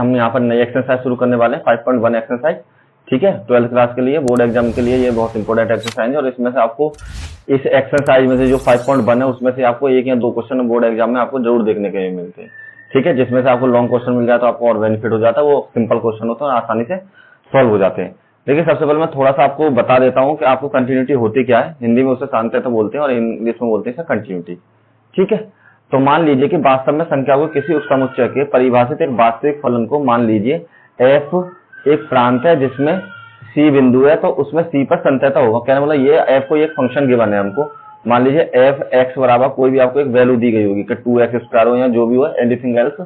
हम यहाँ पर नई एक्सरसाइज शुरू करने वाले हैं 5.1 एक्सरसाइज। ठीक है, 12th क्लास के लिए बोर्ड एग्जाम के लिए ये बहुत इंपॉर्टेंट एक्सरसाइज है और इसमें से आपको इस एक्सरसाइज में से जो 5.1 है उसमें से आपको 1 या 2 क्वेश्चन बोर्ड एग्जाम में आपको जरूर देखने के लिए मिलते हैं। ठीक है, जिसमें से आपको लॉन्ग क्वेश्चन मिल जाए तो आपको और बेनिफिट हो जाता है, वो सिंपल क्वेश्चन होता है और आसानी से सॉल्व हो जाते हैं। देखिए, सबसे पहले मैं थोड़ा सा आपको बता देता हूँ कि आपको कंटिन्यूटी होती क्या है। हिंदी में उसे सान्त्यता बोलते हैं और इंग्लिश में बोलते हैं कंटिन्यूटी। ठीक है, तो मान लीजिए कि वास्तव में संख्या को किसी उपसमुच्चय के परिभाषित एक वास्तविक फलन को मान लीजिए f एक प्रांत है जिसमें c बिंदु है, तो उसमें c पर संत्यता होगा। कहने मतलब ये f को एक फंक्शन गिवन है हमको, मान लीजिए f x बराबर कोई भी आपको एक वैल्यू दी गई होगी कि 2x² हो या जो भी हो एनीथिंग एल्स,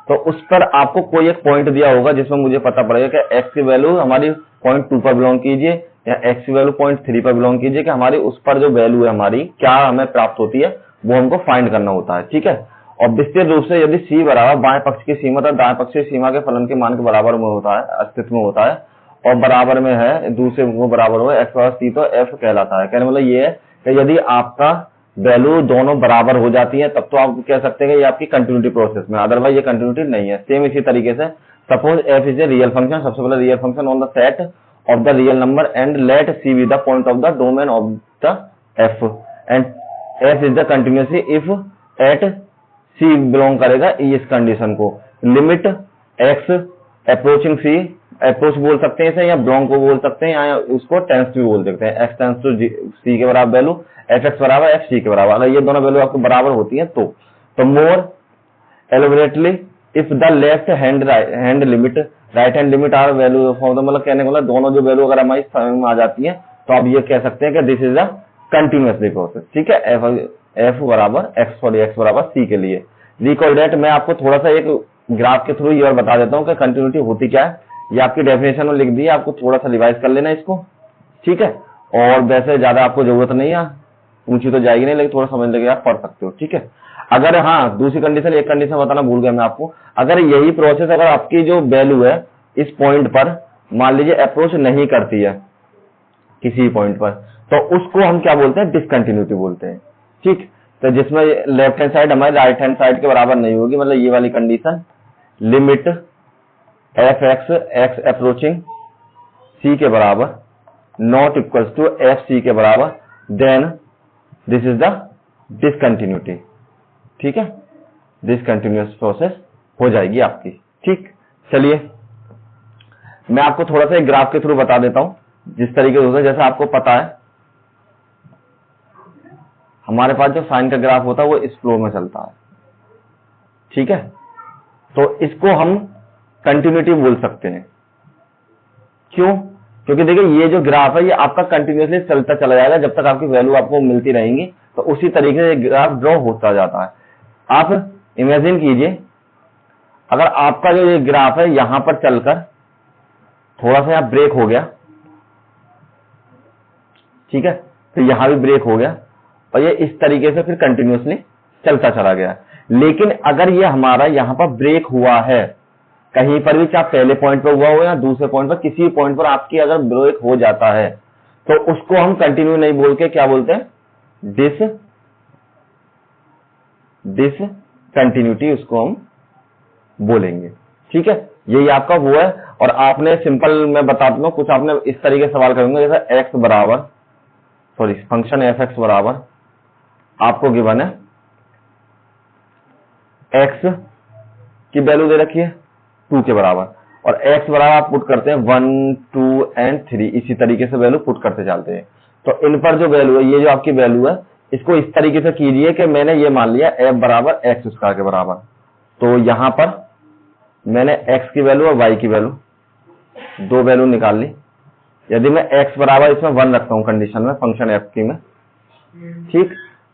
तो उस पर आपको कोई एक पॉइंट दिया होगा जिसमें मुझे पता पड़ेगा कि x की वैल्यू हमारी 0.2 पर बिलोंग कीजिए या x की वैल्यू 0.3 पर बिलोंग कीजिए, कि हमारी उस पर जो वैल्यू है हमारी क्या हमें प्राप्त होती है वो हमको फाइंड करना होता है। ठीक है, और विस्तृत रूप से यदि c बराबर बाएं पक्ष की सीमा तथा दाएं पक्ष की सीमा के फलन के मान के बराबर में होता है, अस्तित्व में होता है और बराबर में है दूसरे को बराबर हो x बराबर c, तो f कहलाता है। कहने मतलब ये है कि यदि आपका वैल्यू दोनों बराबर हो जाती है तब तो आप कह सकते हैं कि ये आपकी कंटिन्यूटी प्रोसेस में, अदरवाइज ये कंटिन्यूटी नहीं है। सेम इसी तरीके से suppose f is a real function, सबसे पहले real function on the set of the real number and let c be the point of the domain of the f and f is the continuity if at c belong करेगा इस condition को। Limit x approaching c, approach बोल सकते हैं इसे या belong को बोल सकते हैं या उसको टेंस भी बोल सकते हैं। x टेंस टू c के बराबर वैल्यू fx बराबर fc के बराबर, अगर ये दोनों वैल्यू आपको बराबर होती है तो more elaborately if the left hand limit right hand limit are value for the, मतलब कहने का मतलब दोनों जो वैल्यू अगर हमारी समझ में आ जाती है तो आप ये कह सकते हैं कि this is a continuously process. ठीक है, f बराबर x बराबर c के लिए। रिकॉल डेट मैं आपको थोड़ा सा एक ग्राफ के थ्रू ये और बता देता हूँ कि कंटिन्यूटी होती क्या है। ये आपकी डेफिनेशन में लिख दी है, आपको थोड़ा सा रिवाइज कर लेना इसको। ठीक है, और वैसे ज्यादा आपको जरूरत नहीं है, ऊंची तो जाएगी नहीं, लेकिन थोड़ा समझ लगे आप पढ़ सकते हो। ठीक है, अगर हाँ दूसरी कंडीशन, एक कंडीशन बताना भूल गया मैं आपको, अगर यही प्रोसेस अगर आपकी जो वैल्यू है इस पॉइंट पर मान लीजिए अप्रोच नहीं करती है किसी पॉइंट पर, तो उसको हम क्या बोलते हैं, डिसकंटिन्यूटी बोलते हैं। ठीक, तो जिसमें लेफ्ट हैंड साइड हमारे राइट हैंड साइड के बराबर नहीं होगी, मतलब ये वाली condition limit x approaching c के बराबर नॉट इक्वल्स टू fc के बराबर, then this is the discontinuity. ठीक है, डिसकंटिन्यूअस प्रोसेस हो जाएगी आपकी। ठीक, चलिए मैं आपको थोड़ा सा एक ग्राफ के थ्रू बता देता हूं जिस तरीके से होता है। जैसा आपको पता है हमारे पास जो साइन का ग्राफ होता है वो इस फ्लो में चलता है। ठीक है, तो इसको हम कंटिन्यूटी बोल सकते हैं। क्यों? क्योंकि देखिए ये जो ग्राफ है ये आपका कंटिन्यूअसली चलता चला जाएगा जब तक आपकी वैल्यू आपको मिलती रहेंगी, तो उसी तरीके से ग्राफ ड्रॉ होता जाता है। आप इमेजिन कीजिए अगर आपका जो ये ग्राफ है यहां पर चलकर थोड़ा सा यहां ब्रेक हो गया, ठीक है, तो यहां भी ब्रेक हो गया और ये इस तरीके से फिर कंटिन्यूअसली चलता चला गया। लेकिन अगर ये हमारा यहां पर ब्रेक हुआ है कहीं पर भी, चाहे पहले पॉइंट पर हुआ हो या दूसरे पॉइंट पर, किसी पॉइंट पर आपकी अगर ब्रेक हो जाता है तो उसको हम कंटिन्यू नहीं बोल के क्या बोलते हैं, डिसकंटिन्यूटी उसको हम बोलेंगे। ठीक है, यही आपका वो है। और आपने सिंपल मैं बता दूंगा, कुछ आपने इस तरीके सवाल करेंगे जैसे x बराबर फंक्शन fx बराबर आपको गिवन है x की वैल्यू दे रखी है 2 के बराबर और x बराबर आप पुट करते हैं 1 2 एंड 3, इसी तरीके से वैल्यू पुट करते चलते हैं। तो इन पर जो वैल्यू है, ये जो आपकी वैल्यू है, इसको इस तरीके से कीजिए कि मैंने ये मान लिया f बराबर x स्क्वायर के बराबर, तो यहां पर मैंने x की वैल्यू और y की वैल्यू दो वैल्यू निकाल ली। यदि मैं x बराबर इसमें 1 रखता हूं कंडीशन में फंक्शन f की में, ठीक,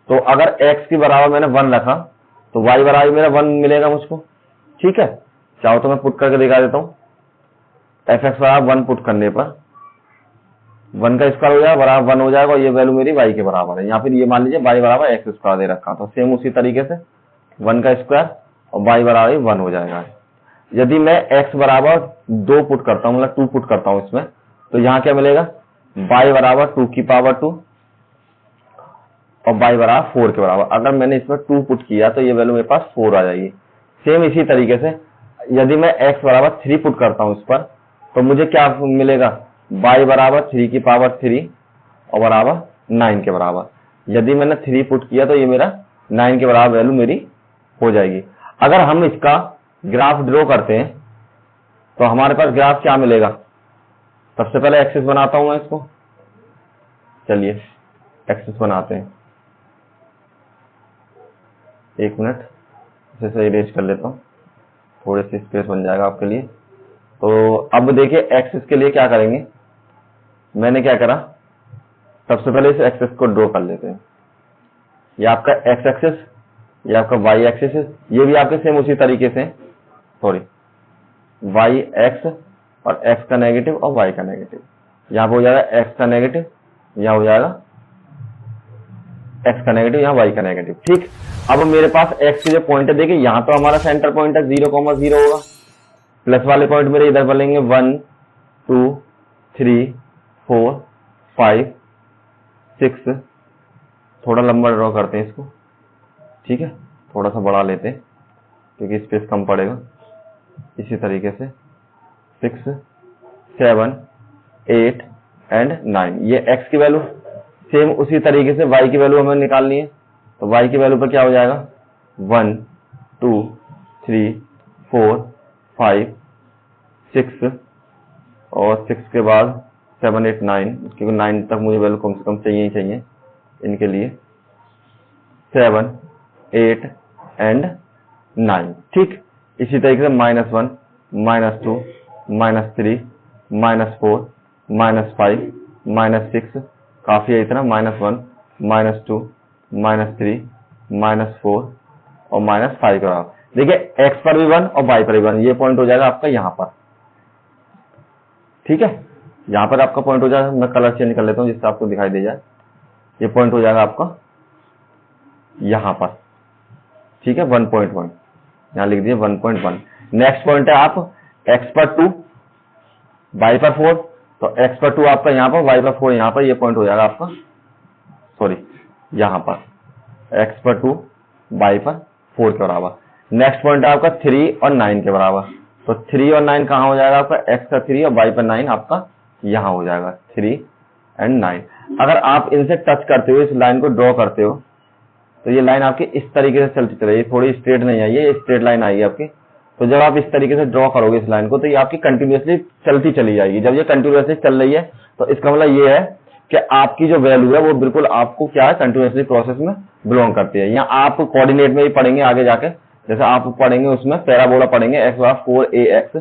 तो अगर x की बराबर मैंने 1 रखा तो y बराबर मेरा 1 मिलेगा मुझको। ठीक है, चाहो तो मैं पुट करके दिखा देता हूं। fx बराबर 1 पुट करने पर 1 का स्क्वायर हो जाएगा बराबर 1 हो जाएगा और ये वैल्यू मेरी y के बराबर है, या फिर ये मान लीजिए y बराबर x स्क्वायर दे रखा, तो सेम उसी तरीके से 1 का स्क्वायर और y बराबर 1 हो जाएगा। यदि मैं x बराबर 2 पुट करता हूं, मतलब 2 पुट करता हूं इसमें, तो यहां क्या मिलेगा, y बराबर 2 की पावर 2 और y बराबर 4 के बराबर। अगर मैंने इसमें 2 पुट किया तो ये वैल्यू मेरे पास 4 आ जाएगी। सेम इसी तरीके से यदि मैं x बराबर 3 पुट करता हूं इस पर, तो मुझे क्या मिलेगा, y बराबर 3 की पावर 3 और बराबर 9 के बराबर। यदि मैंने 3 पुट किया तो ये मेरा 9 के बराबर वैल्यू मेरी हो जाएगी। अगर हम इसका ग्राफ ड्रॉ करते हैं तो हमारे पास ग्राफ क्या मिलेगा, सबसे पहले एक्सिस बनाता हूं मैं इसको, चलिए एक्सिस बनाते हैं, एक मिनट इसे इरेज कर लेता हूं, थोड़ी सी स्पेस बन जाएगा आपके लिए। तो अब देखिए एक्सिस के लिए क्या करेंगे, मैंने क्या करा, सबसे पहले इस एक्सिस को ड्रॉ कर लेते हैं। ये आपका एक्स एक्सिस, ये आपका वाई एक्सिस है, ये भी आपके सेम उसी तरीके से, सॉरी वाई एक्स और एक्स का नेगेटिव और वाई का नेगेटिव, यहां पर हो जाएगा एक्स का नेगेटिव, यहां हो जाएगा एक्स का नेगेटिव, यहां वाई का नेगेटिव। ठीक, अब मेरे पास एक्स के जो पॉइंट है, देखिए यहां तो हमारा सेंटर पॉइंट है 0,0 होगा, प्लस वाले पॉइंट मेरे इधर बनेंगे 1 2 3 4 5 6, थोड़ा लंबा ड्रॉ करते हैं इसको, ठीक है, थोड़ा सा बढ़ा लेते हैं क्योंकि स्पेस कम पड़ेगा। इसी तरीके से 6 7 8 एंड 9, ये एक्स की वैल्यू। सेम उसी तरीके से वाई की वैल्यू हमें निकालनी है, तो वाई की वैल्यू पर क्या हो जाएगा, 1 2 3 4 5 6 और 6 के बाद 7 8 9, क्योंकि 9 तक मुझे वैल्यू कम से कम चाहिए ही चाहिए इनके लिए, 7 8 एंड 9। ठीक, इसी तरीके से -1 -2 -3 -4 -5 -6, काफी है इतना, -1 -2 -3 -4 और -5 का। देखिए x पर भी 1 और y पर भी 1, ये पॉइंट हो जाएगा आपका यहाँ पर, ठीक है, यहाँ पर आपका पॉइंट हो जाएगा। मैं कलर चेंज कर लेता हूँ जिससे आपको दिखाई दे जाए, ये पॉइंट हो जाएगा आपका यहाँ पर, ठीक है, 1.1, यहाँ लिख दिए 1.1। नेक्स्ट पॉइंट है आप x पर 2 y पर 4, तो x पर 2 आपका यहाँ पर, y पर 4 यहाँ पर, ये पॉइंट हो जाएगा आपका, सॉरी यहाँ पर x पर 2 y पर 4 के बराबर। नेक्स्ट पॉइंट है आपका 3 और 9 के बराबर, तो 3 और 9 कहाँ हो जाएगा आपका, x का 3 और y पर 9 आपका यहाँ हो जाएगा 3 एंड 9। अगर आप इनसे टच करते हो, इस लाइन को ड्रॉ करते हो, तो ये लाइन आपकी इस तरीके से चलती चलेगी, थोड़ी स्ट्रेट नहीं आई है, ये स्ट्रेट लाइन आई है आपकी। तो जब आप इस तरीके से ड्रॉ करोगे इस लाइन को, तो ये आपकी कंटिन्यूअसली चलती चली जाएगी। जब ये कंटिन्यूअसली चल रही है तो इसका मतलब ये है कि आपकी जो वैल्यू है वो बिल्कुल आपको क्या है, कंटिन्यूअसली प्रोसेस में बिलोंग करती है। या आप कोऑर्डिनेट में भी पढ़ेंगे आगे जाके, जैसे आप पढ़ेंगे उसमें पैराबोला पढ़ेंगे x/4ax,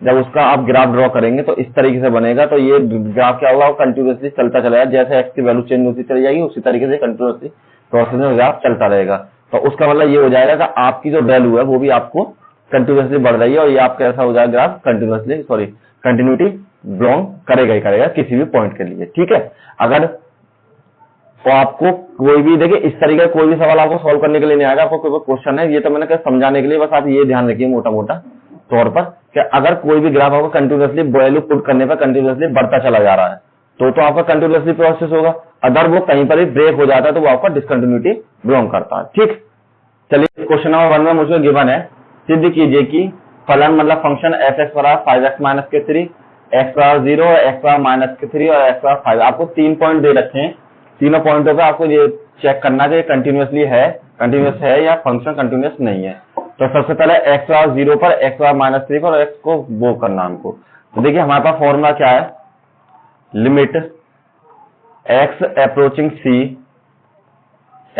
जब उसका आप ग्राफ ड्रॉ करेंगे तो इस तरीके से बनेगा। तो ये ग्राफ क्या होगा, कंटिन्यूअसली चलता चलेगा, जैसे x की वैल्यू चेंज होती चली जाएगी उसी तरीके से कंटिन्यूअसली प्रोसेस में ग्राफ चलता रहेगा। तो उसका मतलब ये हो जाएगा कि आपकी जो वैल्यू है वो भी आपको कंटिन्यूअसली बढ़ रही है, और ये आपका ऐसा हो जाएगा graph continuously, sorry continuity belong करेगा ही करेगा किसी भी पॉइंट के लिए, ठीक है। अगर तो आपको कोई भी, देखिए इस तरीके का कोई भी सवाल आपको सॉल्व करने के लिए नहीं आएगा, आपको कोई क्वेश्चन है, ये तो मैंने कहा समझाने के लिए, बस आप ये ध्यान रखिए मोटा मोटा तौर पर कि अगर कोई भी ग्राफ आपको कंटिन्यूअसली वैल्यू पुट करने पर कंटिन्यूअसली बढ़ता चला जा रहा है तो आपका कंटिन्यूअसली प्रोसेस होगा। अगर वो कहीं पर भी ब्रेक हो जाता है तो वो आपका डिसकंटिन्यूटी बिलोंग करता है, ठीक। चलिए क्वेश्चन नंबर 1 में मुझे गिवन है, सिद्ध कीजिए कि फलन मतलब फंक्शन f(x) बराबर 5x - 3 x बराबर 0 x बराबर -3 और x बराबर 5। आपको 3 पॉइंट दे रखे हैं, तीनों पॉइंटों पे आपको ये चेक करना है कंटिन्यूअसली है, कंटिन्यूअस है या फंक्शन कंटिन्यूअस नहीं है। तो सबसे पहले x बराबर 0 पर, x बराबर -3 पर और x को वो करना हमको। तो देखिए हमारे पास फॉर्मूला क्या है, limit x approaching c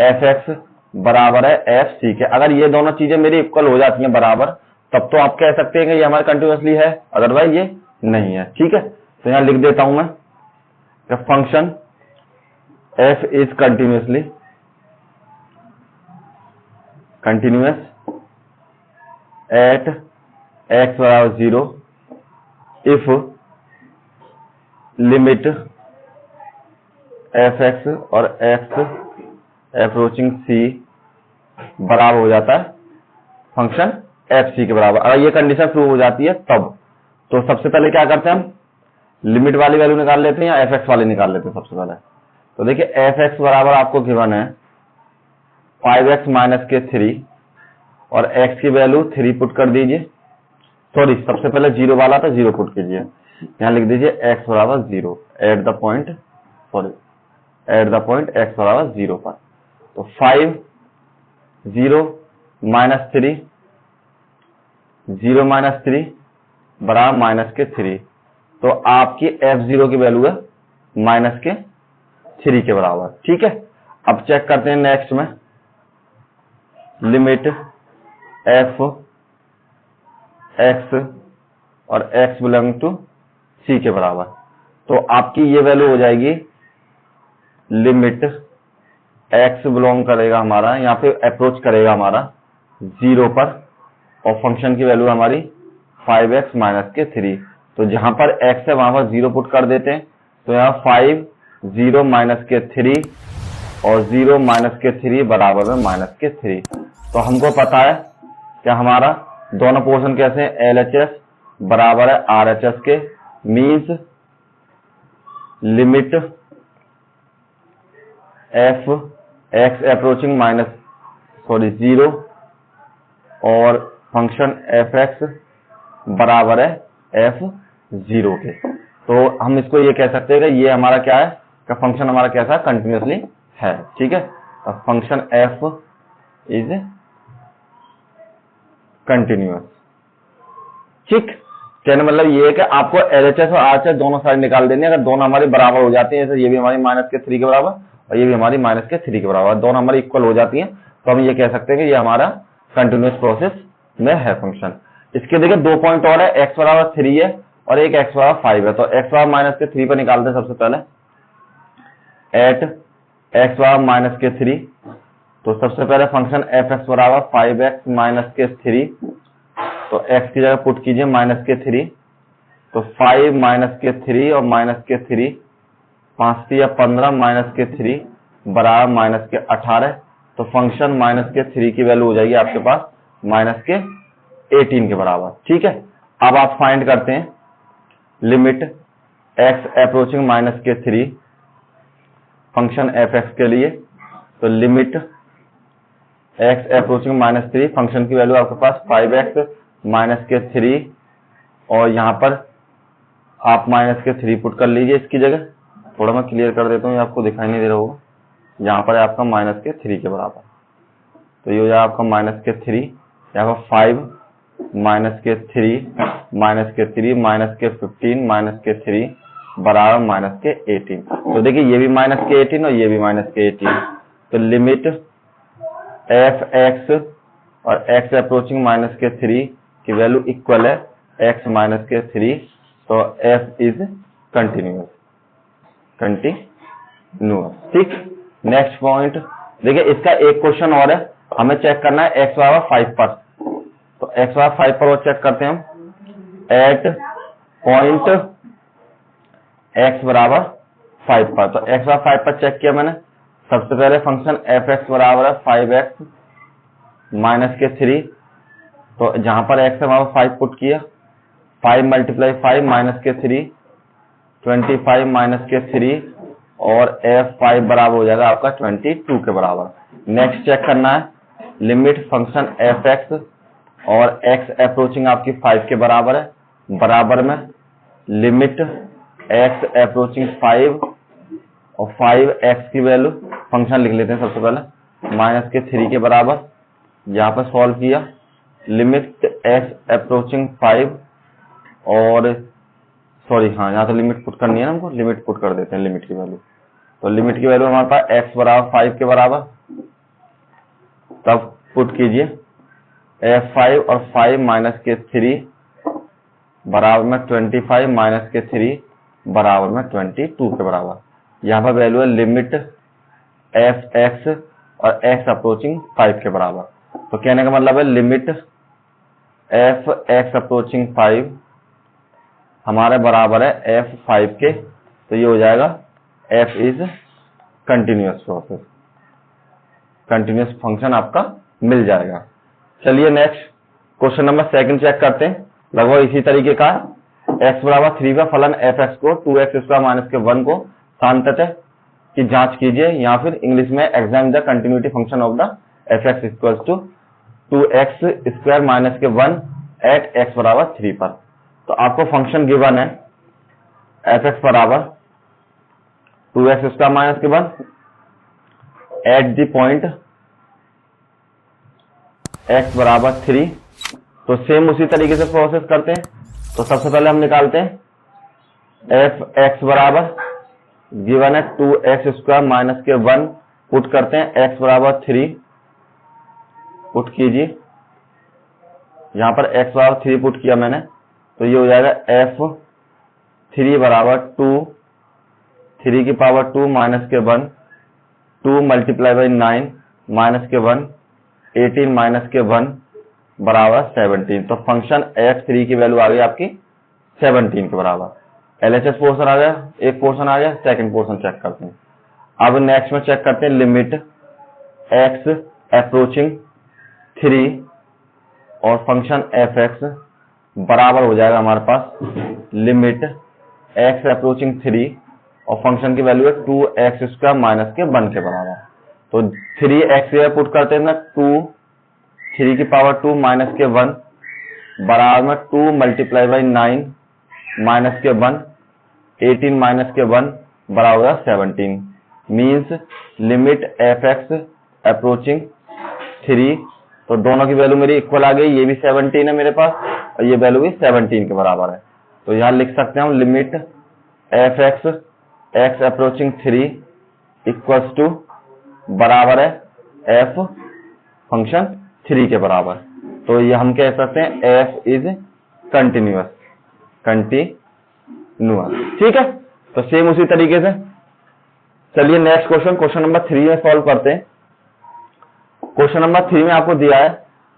f(x) बराबर है f c के। अगर ये दोनों चीजें मेरी इक्वल हो जाती हैं बराबर, तब तो आप कह सकते हैं कि ये हमारे कंटिन्यूअसली है, अदरवाइज ये नहीं है, ठीक है। तो यहां लिख देता हूं मैं कि function f is continuous at x बराबर 0 इफ लिमिट f(x) और x अप्रोचिंग c बराबर हो जाता है फंक्शन f c के बराबर। अगर ये कंडीशन प्रूव हो जाती है तब तो सबसे पहले क्या करते हैं, हम लिमिट वाली वैल्यू निकाल लेते हैं या f(x) वाली निकाल लेते हैं सबसे पहले। तो देखिए f(x) बराबर आपको गिवन है 5x - 3 और x की वैल्यू 3 पुट कर दीजिए, सॉरी सबसे पहले 0 वाला था, 0 पुट कीजिए, यहाँ लिख दीजिए x बराबर 0 एट द पॉइंट x बराबर 0 पर। तो 5 0 माइनस 3 0 माइनस 3 बराबर माइनस के 3। तो आपकी f0 की वैल्यू है माइनस के 3 के बराबर। ठीक है, अब चेक करते हैं नेक्स्ट में, लिमिट f x और x बिलोंग टू c के बराबर। तो आपकी ये वैल्यू हो जाएगी, लिमिट x बिलोंग करेगा हमारा, यहाँ पे अप्रोच करेगा हमारा 0 पर, और फंक्शन की वैल्यू हमारी 5x माइनस के 3। तो जहां पर x है वहां पर 0 पुट कर देते हैं। तो यहाँ 5 0 माइनस के 3 और 0 माइनस के 3 बराबर में माइनस के 3। तो हमको पता है कि हमारा दोनों पोर्शन कैसे हैं, LHS बराबर है RHS के, means limit f x approaching minus 0 और फंक्शन fx बराबर है f0 के। तो हम इसको ये कह सकते हैं कि ये हमारा क्या है, का फंक्शन हमारा कैसा कंटिन्यूसली है। ठीक है, तो फंक्शन f इज कंटिन्यूअस। ठीक, कहने मतलब ये है कि आपको LHS और RHS दोनों साइड निकाल देनी है। अगर दोनों हमारी बराबर हो जाती हैं, जैसे ये भी हमारी माइनस के 3 के बराबर और ये भी हमारी माइनस के 3 के बराबर, दोनों हमारी इक्वल हो जाती हैं, तो हम ये कह सकते हैं कि ये हमारा कंटिन्यूअस प्रोसेस में है फंक्शन। इसके देखिए 2 पॉइंट और है, x बराबर 3 है और एक x बराबर 5 है। तो x बराबर माइनस के 3 पर निकालते हैं सबसे पहले, एट x बराबर माइनस के 3। तो सबसे पहले फंक्शन fx बराबर 5x माइनस के 3, तो x की जगह पुट कीजिए माइनस के 3। तो 5 माइनस के 3 और माइनस के 3, 5 या 15 माइनस के 3 बराबर माइनस के 18। तो फंक्शन माइनस के 3 की वैल्यू हो जाएगी आपके पास माइनस के 18 के बराबर। ठीक है, अब आप फाइंड करते हैं लिमिट x अप्रोचिंग माइनस के 3 फंक्शन fx के लिए। तो limit x approaching minus 3, function की वैल्यू आपके पास 5x माइनस के 3 और यहां पर आप माइनस के 3 पुट कर लीजिए इसकी जगह। थोड़ा मैं क्लियर कर देता हूँ, ये आपको दिखाई नहीं दे रहा होगा, यहाँ पर है आपका माइनस के 3 के बराबर। तो ये हो जाएगा आपका माइनस के 3, यहाँ पर 5 माइनस के 3 माइनस के 3 माइनस के 15 माइनस के 3 बराबर माइनस के 18। तो देखिए ये भी माइनस के 18 और ये भी माइनस के 18। तो लिमिट एफ एक्स और x अप्रोचिंग माइनस के 3 की वैल्यू इक्वल है x माइनस के 3। तो f इज कंटिन्यूअस। ठीक, नेक्स्ट पॉइंट देखिए, इसका एक क्वेश्चन और है, हमें चेक करना है x बराबर 5 पर। तो x बराबर 5 पर वो चेक करते हैं हम, एट पॉइंट x बराबर 5 पर। तो x बराबर 5 पर चेक किया मैंने। सबसे पहले फंक्शन fx बराबर है 5x माइनस के 3। तो जहां पर x है वहां पर 5 पुट किया, 5 मल्टीप्लाई 5 माइनस के 3 25 माइनस के 3 और f5 बराबर हो जाएगा आपका 22 के बराबर। नेक्स्ट चेक करना है, लिमिट फंक्शन fx और x अप्रोचिंग आपकी 5 के बराबर है, बराबर में लिमिट x अप्रोचिंग 5 और 5x की वैल्यू, फंक्शन लिख लेते हैं सबसे पहले, माइनस के 3 के बराबर। यहाँ पर सॉल्व किया, लिमिट x अप्रोचिंग 5 और सॉरी हाँ यहाँ तो लिमिट पुट करनी है ना हमको, लिमिट पुट कर देते हैं लिमिट की वैल्यू। तो लिमिट की वैल्यू हमारे पास x बराबर 5 के बराबर, तब पुट कीजिए f5 और 5 माइनस के 3 बराबर में 25 माइनस के 3 बराबर में 22 के बराबर। यहाँ पर वैल्यू है लिमिट fx और x अप्रोचिंग 5 के बराबर। तो कहने का मतलब है लिमिट f(x अप्रोचिंग 5) हमारे बराबर है f5 के। तो ये हो जाएगा f is continuous process, continuous function आपका मिल जाएगा। चलिए नेक्स्ट क्वेश्चन नंबर 2 चेक करते हैं, लगभग इसी तरीके का। x बराबर 3 का फलन fx को 2x स्क्वायर माइनस के 1 को सान्तत्य की जांच कीजिए, या फिर इंग्लिश में examine the continuity function of the fx equals to 2x square minus के 1 एट x बराबर 3 पर। तो आपको फंक्शन गिवन है एफ एक्स बराबर 2x स्क्वायर माइनस के 1 एट द पॉइंट x बराबर 3। तो सेम उसी तरीके से प्रोसेस करते हैं। तो सबसे पहले हम निकालते हैं एफ एक्स बराबर गिवन है 2x स्क्वायर माइनस के 1 पुट करते हैं x बराबर 3 पुट कीजिए। यहां पर x बराबर 3 पुट किया मैंने, तो ये हो जाएगा एफ 3 बराबर 2 3 की पावर 2 माइनस के 1 2 मल्टीप्लाई बाई 9 माइनस के 1 18 माइनस के 1 बराबर 17। तो फंक्शन f3 की वैल्यू आ गई आपकी 17 के बराबर। एलएचएस पोर्शन आ गया, एक पोर्शन आ गया, सेकंड पोर्शन चेक करते हैं। अब नेक्स्ट में चेक करते हैं लिमिट x अप्रोचिंग 3 और फंक्शन एफ एक्स बराबर हो जाएगा हमारे पास लिमिट x अप्रोचिंग 3 और फंक्शन की वैल्यू है 2x स्क्वायर माइनस के 1 के बराबर। तो 3x पुट करते हैं ना 2 3 की पावर 2 माइनस के 1 बराबर में 2 मल्टीप्लाई बाई 9 माइनस के 1 18 माइनस के 1 बराबर 17 means limit f x approaching 3। तो दोनों की वैल्यू मेरी इक्वल आ गई, ये भी 17 है मेरे पास और ये वैल्यू भी 17 के बराबर है। तो यहां लिख सकते हैं हम limit f x x approaching 3 equals to बराबर है एफ फंक्शन 3 के बराबर। तो ये हम कह सकते हैं एफ इज कंटिन्यूअस ठीक है। तो सेम उसी तरीके से चलिए नेक्स्ट क्वेश्चन नंबर 3 में सॉल्व करते हैं। क्वेश्चन नंबर 3 में आपको दिया है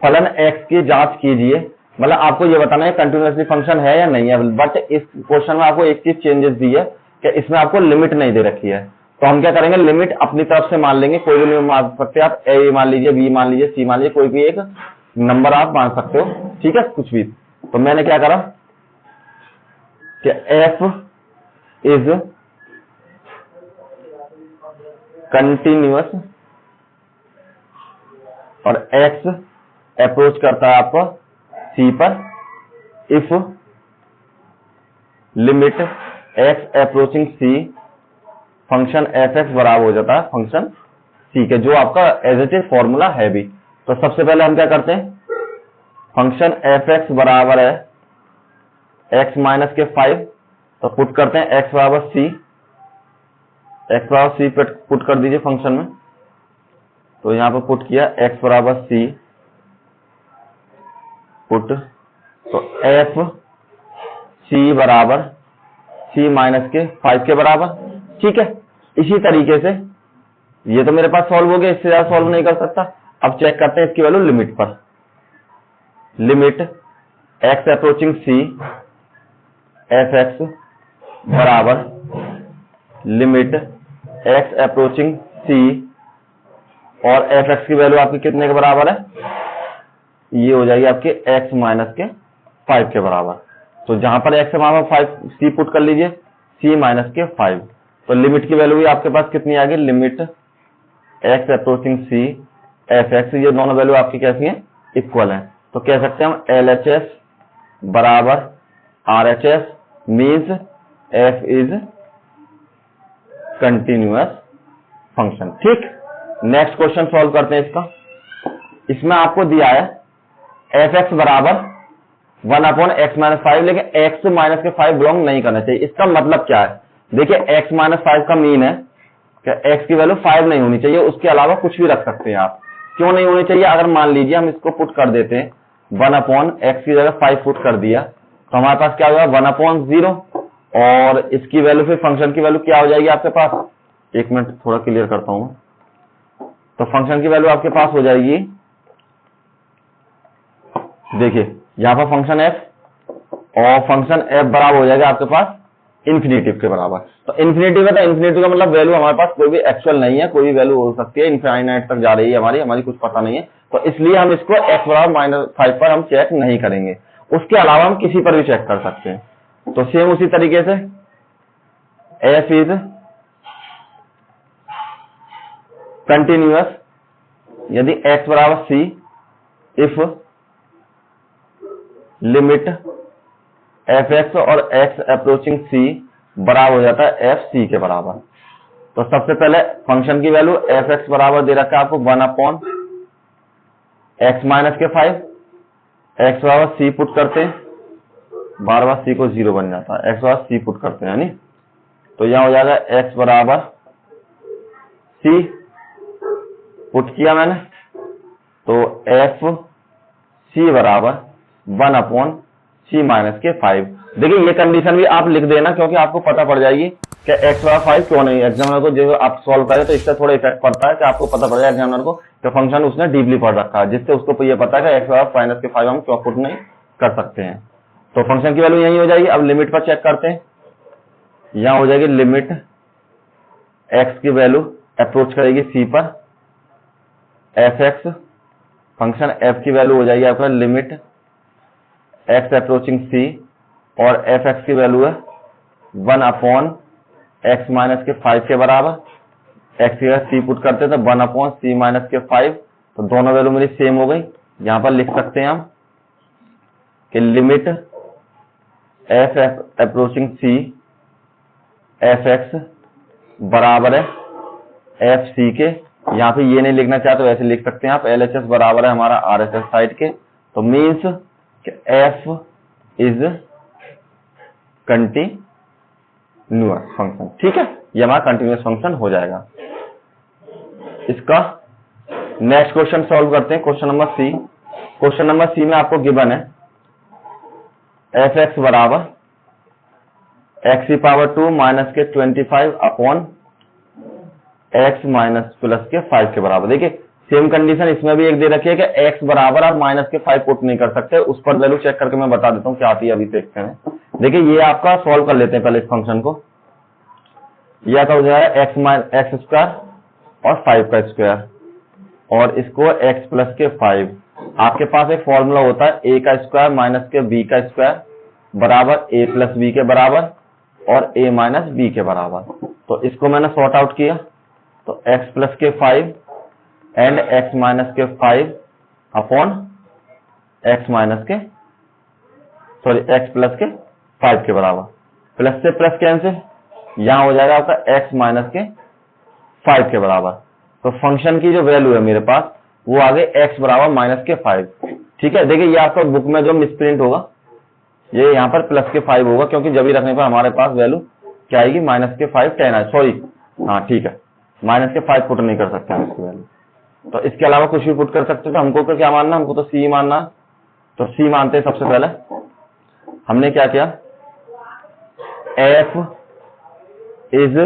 फलन x की जांच कीजिए, मतलब आपको ये बताना है कंटिन्यूअसली फंक्शन है या नहीं है। बट इस क्वेश्चन में आपको एक चीज चेंजेस दी है कि इसमें आपको लिमिट नहीं दे रखी है। तो हम क्या करेंगे, लिमिट अपनी तरफ से मान लेंगे, कोई भी लिमिट मान सकते हैं आप, a मान लीजिए, b मान लीजिए, c मान लीजिए, कोई भी एक नंबर आप मान सकते हो, ठीक है, कुछ भी। तो मैंने क्या करा कि f इज कंटिन्यूअस और x अप्रोच करता है आपका c पर if limit x approaching c function F x बराबर हो जाता है फंक्शन c के, जो आपका एज इट इज फॉर्मूला है भी। तो सबसे पहले हम क्या करते हैं, फंक्शन एफ एक्स बराबर है x माइनस के 5, तो पुट करते हैं x बराबर c, x बराबर c पुट कर दीजिए फंक्शन में। तो यहां पर पुट किया x बराबर c पुट, तो f c बराबर c माइनस के 5 के बराबर, ठीक है। इसी तरीके से ये तो मेरे पास सॉल्व हो गया, इससे ज्यादा सॉल्व नहीं कर सकता। अब चेक करते हैं इसकी वैल्यू लिमिट पर। Limit x approaching c F x बराबर लिमिट x अप्रोचिंग c और एफ एक्स की वैल्यू आपकी कितने के बराबर है, ये हो जाएगी आपके x माइनस के 5 के बराबर। तो जहां पर x है वहां पर 5 c पुट कर लीजिए, c माइनस के 5। तो लिमिट की वैल्यू भी आपके पास कितनी आ गई, limit x approaching c F x, ये दोनों वैल्यू आपकी कैसी हैं, इक्वल हैं। तो कह सकते हैं हम LHS बराबर RHS means f is continuous function, ठीक। नेक्स्ट क्वेश्चन सॉल्व करते हैं इसका। इसमें आपको दिया है एफ एक्स बराबर 1/x-5, लेकिन x माइनस के 5 बिलोंग नहीं करना चाहिए। इसका मतलब क्या है, देखिए x माइनस 5 का मीन है कि x की वैल्यू 5 नहीं होनी चाहिए, उसके अलावा कुछ भी रख सकते हैं आप। क्यों नहीं होनी चाहिए, अगर मान लीजिए हम इसको पुट कर देते हैं 1/x की जगह 5 पुट कर दिया, तो हमारे पास क्या होगा 1/0 और इसकी वैल्यू फिर फंक्शन की वैल्यू क्या हो जाएगी आपके पास, एक मिनट थोड़ा क्लियर करता हूं। तो फंक्शन की वैल्यू आपके पास हो जाएगी, देखिए यहां पर फंक्शन f और फंक्शन f बराबर हो जाएगा आपके पास इन्फिनेटिव के बराबर। तो इन्फिनेटिव है, तो इन्फिनेटिव का मतलब वैल्यू हमारे पास कोई भी एक्चुअल नहीं है, कोई भी वैल्यू हो सकती है, इनफाइनाइट तक जा रही है हमारी कुछ पता नहीं है। तो इसलिए हम इसको x बराबर -5 पर हम चेक नहीं करेंगे, उसके अलावा हम किसी पर भी चेक कर सकते हैं। तो सेम उसी तरीके से f इज कंटिन्यूअस यदि x बराबर c if limit f x और एक्स अप्रोचिंग सी बराबर हो जाता है एफ सी के बराबर। तो सबसे पहले फंक्शन की वैल्यू एफ एक्स बराबर दे रखा है आपको 1 एक्स माइनस के 5, एक्स बराबर सी पुट करते हैं, बार बार सी को 0 बन जाता है, एक्स बराबर सी पुट करते हैं यानी, तो यहां हो जाएगा एक्स बराबर सी पुट किया मैंने, तो एफ सी बराबर 1 सी माइनस के 5। देखिए ये कंडीशन भी आप लिख देना क्योंकि आपको पता पड़ जाएगी कि एक्स बराबर 5 क्यों नहीं। एग्जामिनर को जो आप सॉल्व करें तो इससे थोड़ा इफेक्ट पड़ता है कि आपको पता पड़ जाए एग्जामिनर को कि फंक्शन उसने डीपली पढ़ रखा है, जिससे उसको ये पता है कि एक्स बराबर माइनस के 5 हम क्यों पुट नहीं कर सकते हैं। तो फंक्शन की वैल्यू यही हो जाएगी। अब लिमिट पर चेक करते हैं, यहां हो जाएगी लिमिट एक्स की वैल्यू अप्रोच करेगी सी पर, एफ एक्स फंक्शन एफ की वैल्यू हो जाएगी आपका लिमिट एक्स अप्रोचिंग सी, और एफ एक्स की वैल्यू है 1 एक्स माइनस के 5 के बराबर, एक्स की सी पुट करते तो 1 सी माइनस के 5, तो दोनों वैल्यू मेरी सेम हो गई। यहां पर लिख सकते हैं हम कि limit f approaching c f x बराबर है एफ सी के। यहां पे ये नहीं लिखना चाहते तो ऐसे लिख सकते हैं आप, एल एच एस बराबर है हमारा आर एस एस साइड के, तो means F is continuous function. ठीक है, ये हमारा कंटिन्यूअस फंक्शन हो जाएगा। इसका नेक्स्ट क्वेश्चन सॉल्व करते हैं, question number c. Question number c में आपको गिवन है एफ एक्स बराबर एक्स की पावर 2 माइनस के 25 अपॉन एक्स माइनस प्लस के 5 के बराबर। देखिए सेम कंडीशन इसमें भी एक दे रखी है कि एक्स बराबर आप माइनस के 5 पुट नहीं कर सकते, उस पर वैल्यू चेक करके मैं बता देता हूं क्या आती है, अभी देखते हैं। देखिए ये आपका सॉल्व कर लेते हैं पहले इस फंक्शन को। यह का हो जाएगा एक्स स्क्वायर और 5 का स्क्वायर, और इसको एक्स प्लस के 5। आपके पास एक फॉर्मूला होता है ए का स्क्वायर माइनस के बी का स्क्वायर बराबर ए प्लस बी के बराबर और ए माइनस बी के बराबर। तो इसको मैंने सॉर्ट आउट किया, तो एक्स प्लस के 5 एंड एक्स माइनस के 5 अपॉन एक्स माइनस के एक्स प्लस के 5 के बराबर। प्लस से प्लस कैंसिल, यहां हो जाएगा आपका एक्स माइनस के 5 के बराबर। तो फंक्शन की जो वैल्यू है मेरे पास वो आ गई एक्स बराबर माइनस के 5। ठीक है, देखिए ये आपका बुक में जो मिसप्रिंट होगा ये यहाँ पर प्लस के 5 होगा, क्योंकि जब भी रखने पर हमारे पास वैल्यू क्या आएगी माइनस के 5 10 है, सॉरी हाँ ठीक है, माइनस के 5 पुट नहीं कर सकते हम इसकी वैल्यू। तो इसके अलावा कुछ भी पुट कर सकते हो, तो हमको क्या मानना, हमको तो सी मानना। तो सी मानते हैं। सबसे पहले हमने क्या किया, एफ इज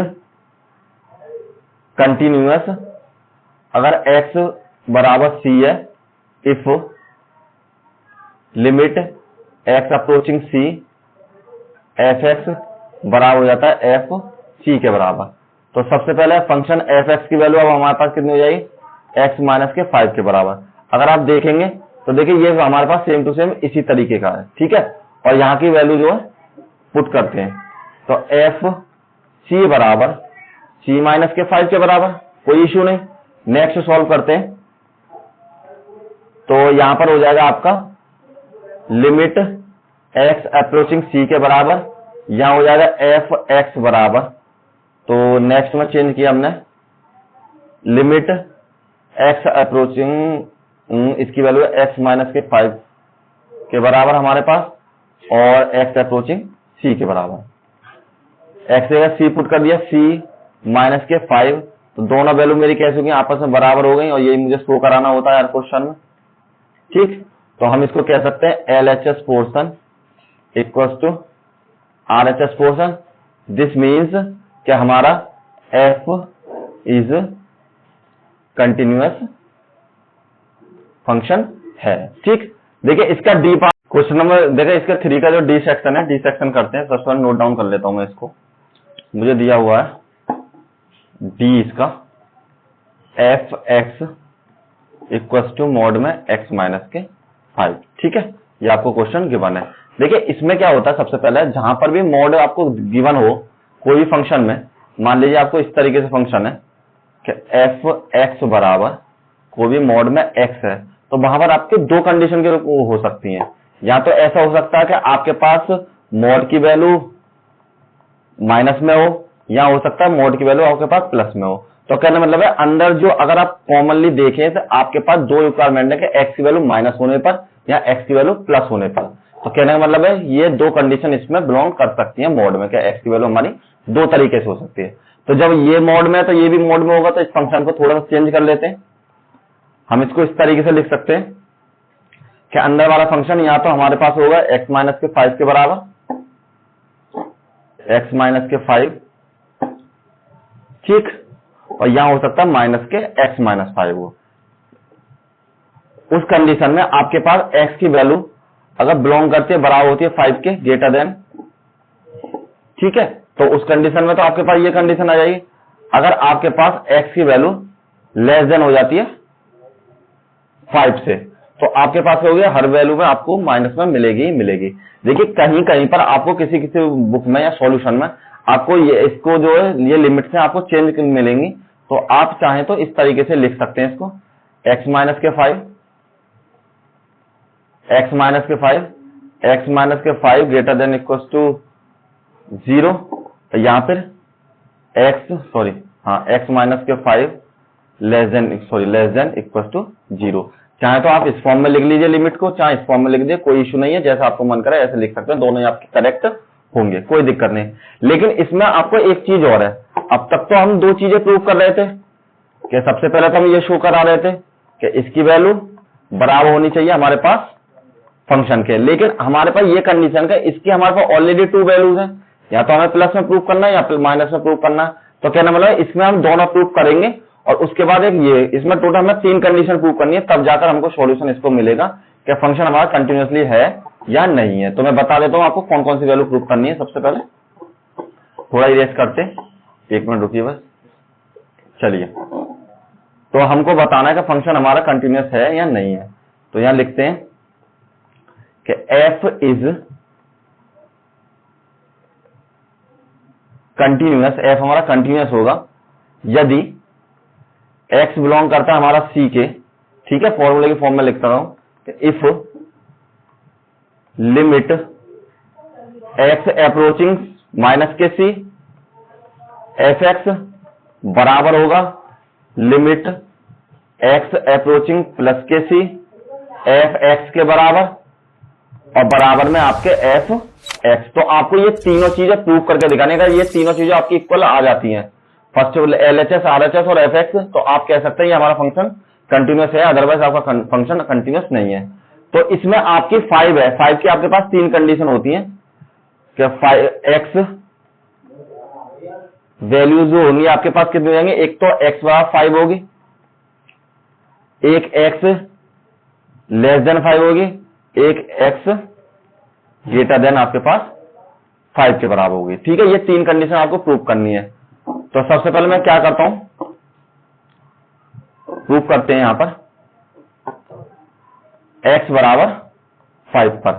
कंटिन्यूअस अगर एक्स बराबर सी है, if limit x approaching c f x बराबर हो जाता है एफ सी के बराबर। तो सबसे पहले फंक्शन एफ एक्स की वैल्यू अब हमारे पास कितनी हो जाएगी, एक्स माइनस के 5 के बराबर। अगर आप देखेंगे तो देखिए ये हमारे पास सेम टू सेम इसी तरीके का है। ठीक है, और यहाँ की वैल्यू जो है पुट करते हैं, तो एफ सी बराबर सी माइनस के 5 के बराबर, कोई इश्यू नहीं। नेक्स्ट सॉल्व करते हैं, तो यहां पर हो जाएगा आपका लिमिट एक्स अप्रोचिंग सी के बराबर, यहां हो जाएगा एफ एक्स बराबर। तो नेक्स्ट में चेंज किया हमने, लिमिट एक्स अप्रोचिंग इसकी वैल्यू एक्स माइनस के 5 के बराबर हमारे पास, और एक्स अप्रोचिंग सी के बराबर। एक्स जगह सी पुट कर दिया, सी माइनस के 5, तो दोनों वैल्यू मेरी कैसे हो गई, आपस में बराबर हो गई, और यही मुझे शो कराना होता है हर क्वेश्चन में। ठीक, तो हम इसको कह सकते हैं L H S portion equal to R H S portion. This means कि हमारा एफ इज कंटिन्यूअस फंक्शन है। ठीक, देखिए इसका डी पार्ट क्वेश्चन नंबर, देखिए इसका 3 का जो डी सेक्शन है, डी सेक्शन करते हैं। सबसे पहले नोट डाउन कर लेता हूं मैं इसको। मुझे दिया हुआ है डी इसका f x equal to mod में एक्स माइनस के 5। ठीक है, ये आपको क्वेश्चन गिवन है। देखिए इसमें क्या होता है, सबसे पहले जहां पर भी मॉड आपको गिवन हो कोई भी फंक्शन में, मान लीजिए आपको इस तरीके से फंक्शन है कि एफ एक्स बराबर कोई भी मॉड में एक्स है, तो वहां पर आपके दो कंडीशन के रूप हो सकती हैं। या तो ऐसा हो सकता है कि आपके पास मॉड की वैल्यू माइनस में हो, या हो सकता है मोड की वैल्यू आपके पास प्लस में हो। तो कहने मतलब है अंदर जो अगर आप कॉमनली देखें तो आपके पास दो रिक्वायरमेंट है कि एक्स की वैल्यू माइनस होने पर या एक्स की वैल्यू प्लस होने पर। तो कहने का मतलब है ये दो कंडीशन इसमें बिलोंग कर सकती है मोड में, क्या एक्स की वैल्यू हमारी दो तरीके से हो सकती है। तो जब ये मोड में है तो ये भी मोड में होगा, तो इस फंक्शन को थोड़ा सा चेंज कर लेते हैं। हम इसको इस तरीके से लिख सकते हैं कि अंदर वाला फंक्शन या तो हमारे पास होगा एक्स माइनस के 5 के बराबर, एक्स माइनस के 5, ठीक, और यहां हो सकता है माइनस के एक्स माइनस 5 हो। उस कंडीशन में आपके पास एक्स की वैल्यू अगर बिलोंग करती है बराबर होती है 5 के, ग्रेटर देन, ठीक है, तो उस कंडीशन में तो आपके पास ये कंडीशन आ जाएगी। अगर आपके पास एक्स की वैल्यू लेस देन हो जाती है 5 से, तो आपके पास हो गया हर वैल्यू में आपको माइनस में मिलेगी ही मिलेगी। देखिए कहीं कहीं पर आपको किसी किसी बुक में या सॉल्यूशन में आपको ये इसको जो है ये लिमिट से आपको चेंज मिलेंगी। तो आप चाहें तो इस तरीके से लिख सकते हैं इसको, एक्स माइनस के 5, एक्स माइनस के 5, एक्स माइनस के 5 ग्रेटर देन इक्वल टू 0, यहां पर एक्स माइनस के 5 लेस देन इक्वल टू 0। चाहे तो आप इस फॉर्म में लिख लीजिए लिमिट को, चाहे इस फॉर्म में लिख दीजिए, कोई इश्यू नहीं है, जैसा आपको मन करे ऐसे लिख सकते हैं, दोनों ही आपके करेक्ट होंगे, कोई दिक्कत नहीं। लेकिन इसमें आपको एक चीज और है, अब तक तो हम दो चीजें प्रूव कर रहे थे कि सबसे पहले तो हम ये शो करा रहे थे कि इसकी वैल्यू बराबर होनी चाहिए हमारे पास फंक्शन के, लेकिन हमारे पास ये कंडीशन का इसकी हमारे पास ऑलरेडी 2 वैल्यूज हैं, या तो हमें प्लस में प्रूव करना है या फिर माइनस में प्रूव करना है। तो कहना मतलब इसमें हम दोनों प्रूव करेंगे और उसके बाद एक ये इसमें टोटल हमें 3 कंडीशन प्रूव करनी है, तब जाकर हमको सॉल्यूशन इसको मिलेगा कि फंक्शन हमारा कंटिन्यूअसली है या नहीं है। तो मैं बता देता हूं आपको कौन कौन सी वैल्यू प्रूव करनी है। सबसे पहले थोड़ा इरेज करते, 1 मिनट रुकिए बस। चलिए, तो हमको बताना है कि फंक्शन हमारा कंटिन्यूअस है या नहीं है। तो यहां लिखते हैं कि f इज कंटिन्यूअस, f हमारा कंटिन्यूअस होगा यदि x बिलोंग करता है हमारा c के, ठीक है, फॉर्मूले की फॉर्म में लिखता हूं, if limit x approaching minus के c एफ एक्स बराबर होगा लिमिट x अप्रोचिंग प्लस के c एफ एक्स के बराबर, और बराबर में आपके एफ एक्स। तो आपको ये तीनों चीजें प्रूव करके दिखाने का, ये तीनों चीजें आपकी इक्वल आ जाती हैं, फर्स्ट एलएचएस, आरएचएस और एफ एक्स। तो आप कह सकते हैं ये हमारा फंक्शन कंटिन्यूअस है, अदरवाइज आपका फंक्शन कंटिन्यूअस नहीं है। तो इसमें आपकी 5 है, 5 की आपके पास 3 कंडीशन होती हैं कि एक्स वैल्यू जो होंगी आपके पास कितनी हो जाएंगे, एक तो एक्स बराबर 5 होगी, एक एक्स लेस देन 5 होगी, एक एक्स ग्रेटर देन आपके पास 5 के बराबर होगी, ठीक है। ये 3 कंडीशन आपको प्रूव करनी है। तो सबसे पहले मैं क्या करता हूं, प्रूव करते हैं यहां पर x बराबर 5 पर।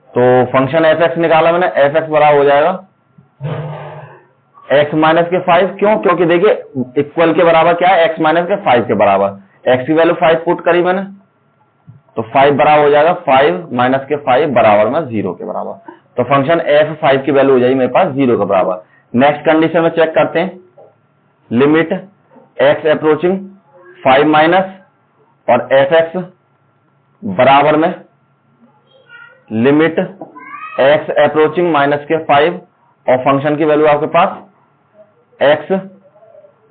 तो फंक्शन एफ एक्स निकाला मैंने, एफ एक्स बराबर हो जाएगा x माइनस के 5, क्यों, क्योंकि देखिए इक्वल के बराबर क्या है, x माइनस के 5 के बराबर, x की वैल्यू 5 पुट करी मैंने, तो 5 बराबर हो जाएगा 5 माइनस के 5 बराबर में 0 के बराबर। तो फंक्शन f5 की वैल्यू हो जाएगी मेरे पास 0 के बराबर। नेक्स्ट कंडीशन में चेक करते हैं, लिमिट x अप्रोचिंग 5 माइनस और एफ एक्स बराबर में लिमिट x अप्रोचिंग माइनस के 5 और फंक्शन की वैल्यू आपके पास x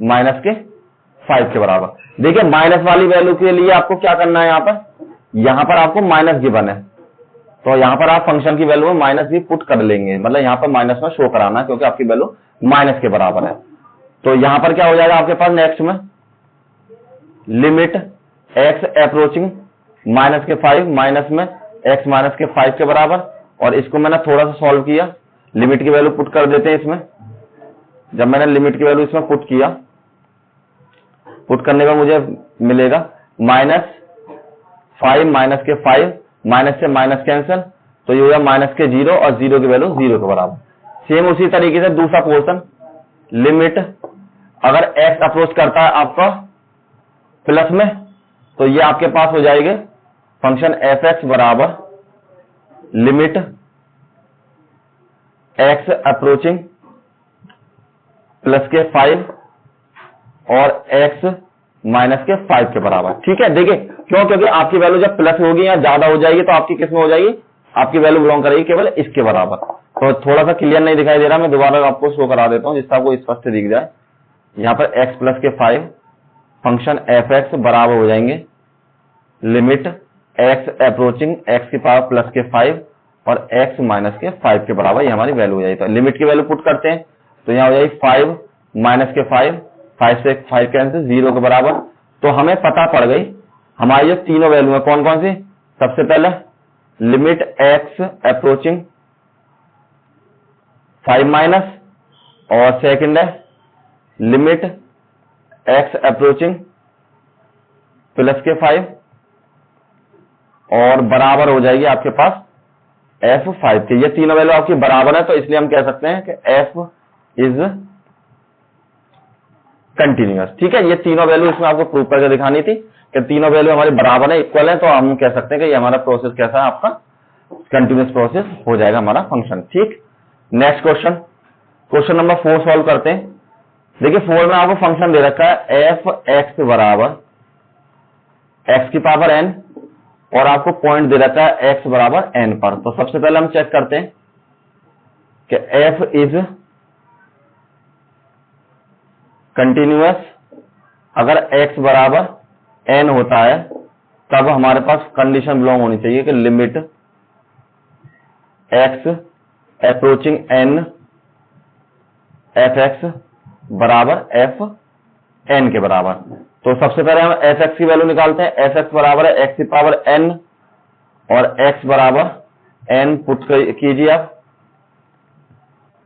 माइनस के 5 के बराबर। देखिए माइनस वाली वैल्यू के लिए आपको क्या करना है, यहां पर आपको माइनस गिवन है, तो यहां पर आप फंक्शन की वैल्यू में माइनस भी पुट कर लेंगे, मतलब यहां पर माइनस में शो कराना है क्योंकि आपकी वैल्यू माइनस के बराबर है। तो यहां पर क्या हो जाएगा आपके पास नेक्स्ट में लिमिट x अप्रोचिंग माइनस के 5 माइनस में x माइनस के 5 के बराबर, और इसको मैंने थोड़ा सा सॉल्व किया, लिमिट की वैल्यू पुट कर देते हैं इसमें। जब मैंने लिमिट की वैल्यू इसमें पुट किया, पुट करने पर मुझे मिलेगा माइनस 5 माइनस के 5, माइनस से माइनस कैंसिल, तो ये होगा माइनस के 0 और 0 की वैल्यू 0 के बराबर। सेम उसी तरीके से दूसरा पोर्शन, लिमिट अगर x अप्रोच करता है आपका प्लस में, तो ये आपके पास हो जाएगा फंक्शन एफ एक्स बराबर लिमिट x अप्रोचिंग प्लस के 5 और x माइनस के 5 के बराबर। ठीक है, देखिए क्यों, क्योंकि आपकी वैल्यू जब प्लस होगी या ज्यादा हो जाएगी तो आपकी किस में हो जाएगी, आपकी वैल्यू बिलोंग करेगी केवल इसके बराबर। तो थोड़ा सा क्लियर नहीं दिखाई दे रहा, मैं दोबारा आपको शो करा देता हूं जिससे आपको स्पष्ट दिख जाए। यहां पर x प्लस के 5 फंक्शन f(x) बराबर हो जाएंगे लिमिट x अप्रोचिंग x की पावर प्लस के 5 और x माइनस के 5 के बराबर, ये हमारी वैल्यू हो जाएगी। तो लिमिट की वैल्यू पुट करते हैं तो यहां हो जाएगी 5 माइनस के 5 से 5 कैंसिल 0 के बराबर। तो हमें पता पड़ गई हमारी जो तीनों वैल्यू है कौन कौन सी। सबसे पहले लिमिट x अप्रोचिंग 5 माइनस, और सेकंड है लिमिट x अप्रोचिंग प्लस के 5 और बराबर हो जाएगी आपके पास f(5) के। ये तीनों वैल्यू आपकी बराबर है तो इसलिए हम कह सकते हैं कि f इज कंटिन्यूअस। ठीक है, ये तीनों वैल्यू इसमें आपको प्रूव करके दिखानी थी कि तीनों वैल्यू हमारी बराबर है, इक्वल है, तो हम कह सकते हैं कि ये हमारा प्रोसेस कैसा है, आपका कंटिन्यूअस प्रोसेस हो जाएगा हमारा फंक्शन। ठीक, next question, question number 4 solve करते हैं। देखिए 4 में आपको फंक्शन दे रखा है f(x) बराबर x की पावर n और आपको पॉइंट दे रखा है x बराबर n पर। तो सबसे पहले हम चेक करते हैं कि f इज कंटिन्यूअस। अगर x बराबर n होता है तब हमारे पास कंडीशन बिलोंग होनी चाहिए कि limit x approaching n f(x) बराबर f n के बराबर। तो सबसे पहले हम f(x) की वैल्यू निकालते हैं। f(x) बराबर है x की पावर n और x बराबर n पुट कीजिए आप।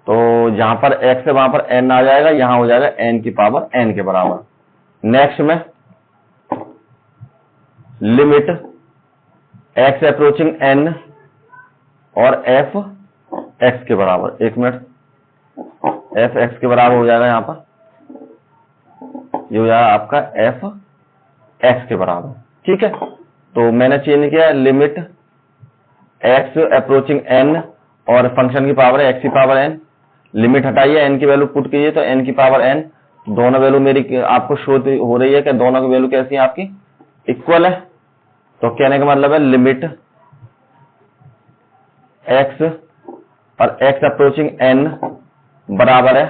तो जहां पर x है वहां पर n आ जाएगा, यहां हो जाएगा n की पावर n के बराबर। नेक्स्ट में लिमिट x अप्रोचिंग n और f(x) के बराबर, एक मिनट, f(x) के बराबर हो जाएगा यहां पर, ये हो जाएगा आपका f(x) के बराबर। ठीक है, तो मैंने चेंज किया लिमिट x अप्रोचिंग n और फंक्शन की पावर है x की पावर n। लिमिट हटाइए, n की वैल्यू पुट कीजिए तो n की पावर n। दोनों वैल्यू मेरी आपको शो हो रही है कि दोनों की वैल्यू कैसी है, आपकी इक्वल है। तो कहने का मतलब है लिमिट x और x अप्रोचिंग n बराबर है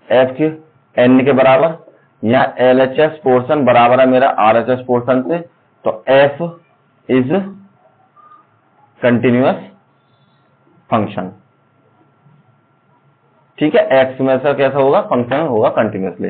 f की n के बराबर। यहाँ LHS पोर्शन बराबर है मेरा RHS पोर्शन से, तो f इज कंटिन्यूअस फंक्शन। ठीक है, x में से कैसा होगा, फंक्शन होगा कंटिन्यूअसली।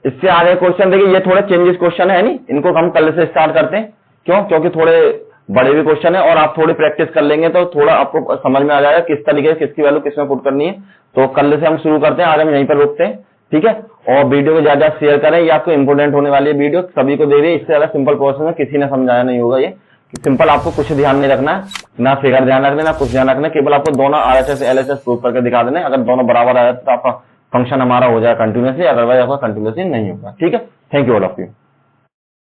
इससे आगे क्वेश्चन देखिए, ये थोड़े चेंजेस क्वेश्चन है नहीं, इनको हम कल से स्टार्ट करते हैं। क्यों, क्योंकि थोड़े बड़े भी क्वेश्चन है और आप थोड़ी प्रैक्टिस कर लेंगे तो थोड़ा आपको समझ में आ जाएगा किस तरीके से किसकी वैल्यू किसमें पुट करनी है। तो कल से हम शुरू करते हैं, आज हम यहीं पर रोकते हैं। ठीक है, और वीडियो को ज्यादा शेयर करें, ये आपको इंपोर्टेंट होने वाली है वीडियो, सभी को दे रही है। इससे ज्यादा सिंपल प्रोसेस में किसी ने समझाया नहीं होगा। ये सिंपल, आपको कुछ ध्यान नहीं रखना है, ना फिगर ध्यान रखना, ना कुछ ध्यान रखना, केवल आपको दोनों RHS LHS प्रूव करके दिखा देना। अगर दोनों बराबर आया तो आपका फंक्शन हमारा हो जाएगा कंटिन्यूअसली, अदरवाइज आपका कंटिन्यूअसली नहीं होगा। ठीक है, thank you all of you.